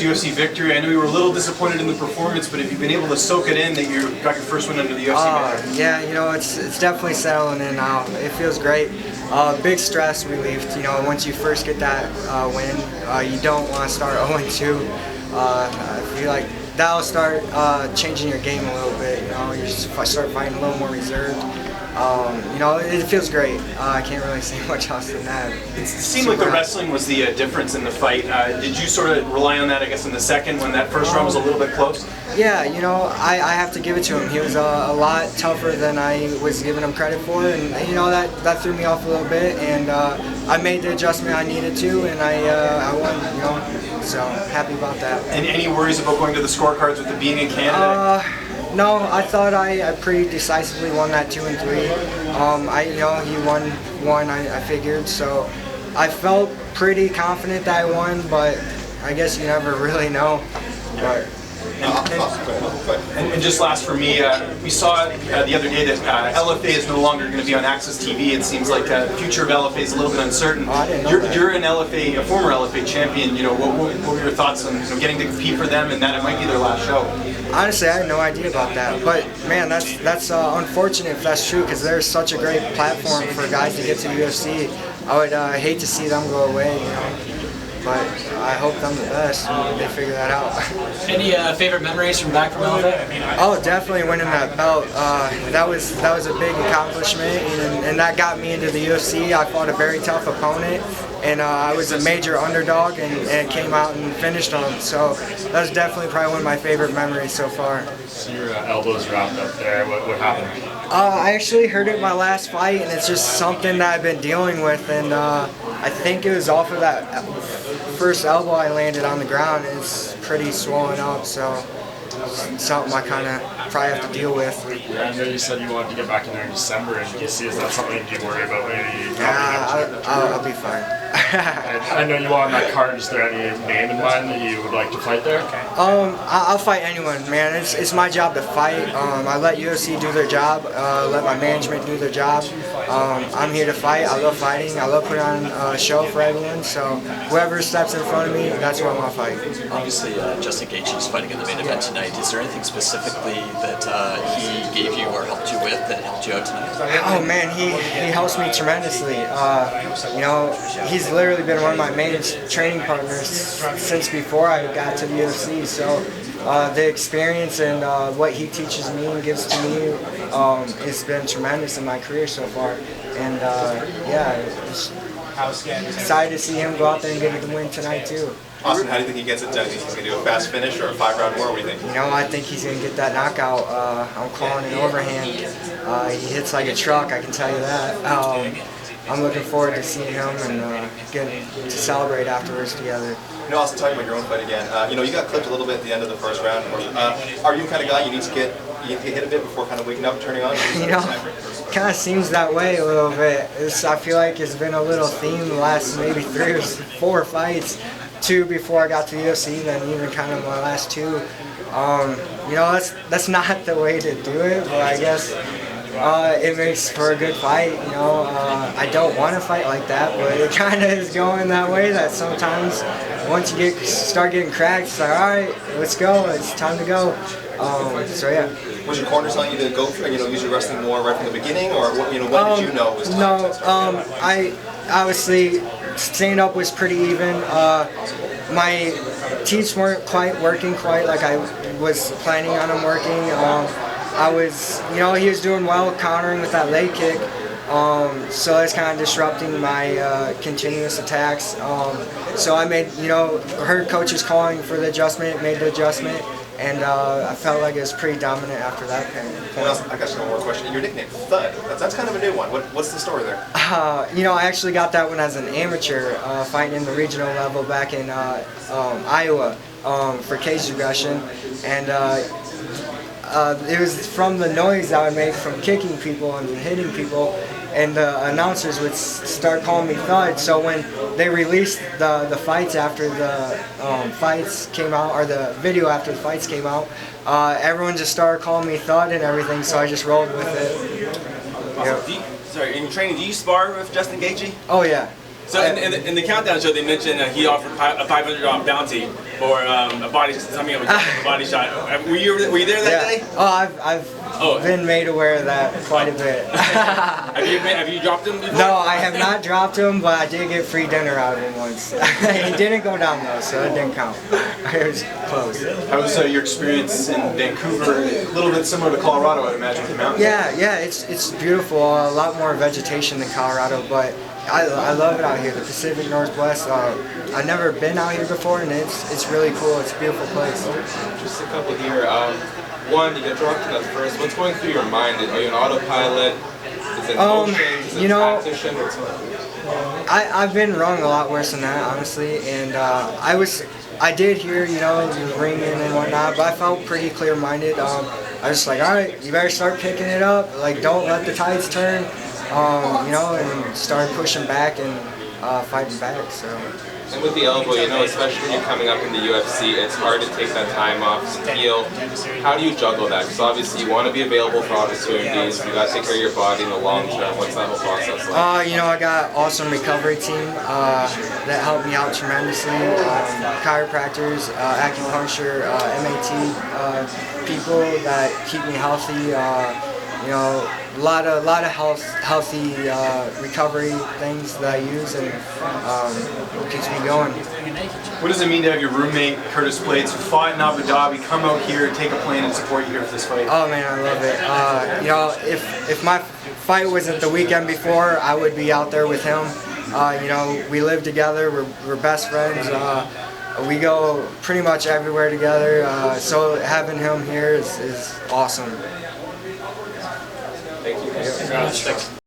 UFC victory. I know you were a little disappointed in the performance, but have you been able to soak it in that you got your first win under the UFC banner? Yeah, you know, it's definitely settling in now. It feels great. Big stress relief. You know, once you first get that win, you don't want to start 0-2. I feel like that'll start changing your game a little bit. You know, you start fighting a little more reserved. You know, it feels great. I can't really say much else than that. It seemed like the wrestling was the difference in the fight. Did you sort of rely on that, I guess, in the second when that first round was a little bit close? Yeah, you know, I have to give it to him. He was a lot tougher than I was giving him credit for, and you know that threw me off a little bit. And I made the adjustment I needed to, and I won. You know, so happy about that. And any worries about going to the scorecards with it being in Canada? No, I thought I pretty decisively won that 2 and 3. You know, he won one. I figured, so I felt pretty confident that I won, but I guess you never really know. But. And just last for me, we saw the other day that LFA is no longer going to be on Access TV. It seems like the future of LFA is a little bit uncertain. You're an LFA, a former LFA champion. You know, what were your thoughts on getting to compete for them and that it might be their last show? Honestly, I had no idea about that. But man, that's unfortunate if that's true, because there's such a great platform for guys to get to UFC. I would hate to see them go away. You know. But I hope them the best when they figure that out. Any favorite memories from back from LFA? Oh, definitely winning that belt. That was a big accomplishment, and that got me into the UFC. I fought a very tough opponent, and I was a major underdog, and came out and finished on him. So that was definitely probably one of my favorite memories so far. So your elbow's wrapped up there. What happened? I actually hurt it in my last fight, and it's just something that I've been dealing with, and I think it was off of that first elbow I landed on the ground. It's pretty swollen up, so it's something I kind of probably have to deal with. Yeah, I know you said you wanted to get back in there in December, and you see, is that something you worry about maybe? I'll be fine. I know you want on that card. Is there any name in mind that you would like to fight there? I'll fight anyone, man. It's my job to fight. I let UFC do their job. Let my management do their job. I'm here to fight. I love fighting. I love putting on a show for everyone. So whoever steps in front of me, that's who I want to fight. Obviously, Justin Gaethje is fighting in the main event tonight. Is there anything specifically that he gave you or helped you with that helped you out tonight? Oh man, he helps me tremendously. You know, he's literally been one of my main training partners since before I got to the UFC. So the experience and what he teaches me and gives to me has been tremendous in my career so far. And yeah, excited to see him go out there and get the win tonight too. Austin, how do you think he gets it done? Do you think he's going to do a fast finish or a 5-round war? What do you think? You know, I think he's going to get that knockout. I'm calling an overhand. He hits like a truck, I can tell you that. I'm looking forward to seeing him and getting to celebrate afterwards together. You know, Austin, talking about your own fight again, you know, you got clipped a little bit at the end of the first round. Are you the kind of guy you need to get hit a bit before kind of waking up and turning on? You know, kind of seems that way a little bit. I feel like it's been a little theme the last maybe 3 or 4 fights. 2 before I got to the UFC, then even kind of my last 2. You know, that's not the way to do it, but I guess it makes for a good fight. You know, I don't want to fight like that, but it kind of is going that way. That sometimes once you start getting cracked, it's like, all right, let's go. It's time to go. So yeah. Was your corner telling you to go, use your wrestling more right from the beginning, or when did you know it was time? No, I obviously stand up was pretty even. My teeth weren't quite working like I was planning on them working. I was, you know, he was doing well countering with that leg kick. So that's kind of disrupting my continuous attacks. So I made, you know, heard coaches calling for the adjustment, made the adjustment. And I felt like it was pretty dominant after that point. I got one more question. Your nickname, Thud, that's kind of a new one. What's the story there? You know, I actually got that one as an amateur, fighting in the regional level back in Iowa for cage aggression. And it was from the noise I would make from kicking people and hitting people. And the announcers would start calling me Thud. So when they released the fights after the fights came out, or the video after the fights came out, everyone just started calling me Thud and everything. So I just rolled with it. Awesome. Sorry, in your training, do you spar with Justin Gaethje? Oh yeah. So in the countdown show, they mentioned he offered a $500 bounty for a body, something of a body shot. Were you there that day? Oh, I've been made aware of that quite a bit. have you dropped him before? No, I have not dropped him, but I did get free dinner out of him once. He didn't go down though, so it didn't count. It was close. How was your experience in Vancouver? A little bit similar to Colorado, I'd imagine, with the mountains. Yeah, it's beautiful. A lot more vegetation than Colorado, but I love it out here. The Pacific Northwest. I've never been out here before, and it's really cool. It's a beautiful place. Just a couple here. One, you get dropped in the first. What's going through your mind? Are you an autopilot? Is it emotions? Is it tactician? I've been wrong a lot worse than that, honestly, and I did hear, the ringing and whatnot, but I felt pretty clear-minded. I was just like, all right, you better start picking it up. Like, don't let the tides turn, and start pushing back and fighting back. So. And with the elbow, especially when you're coming up in the UFC, it's hard to take that time off and heal. How do you juggle that? Because obviously you want to be available for opportunities. You got to take care of your body in the long term. What's that whole process like? I got awesome recovery team that helped me out tremendously. Chiropractors, acupuncture, MAT people that keep me healthy. A lot of healthy recovery things that I use, and it keeps me going. What does it mean to have your roommate Curtis Blades, who fought in Abu Dhabi, come out here, take a plane, and support you here for this fight? Oh man, I love it. If my fight wasn't the weekend before, I would be out there with him. We live together. We're best friends. We go pretty much everywhere together. So having him here is awesome. Thank you. Thanks.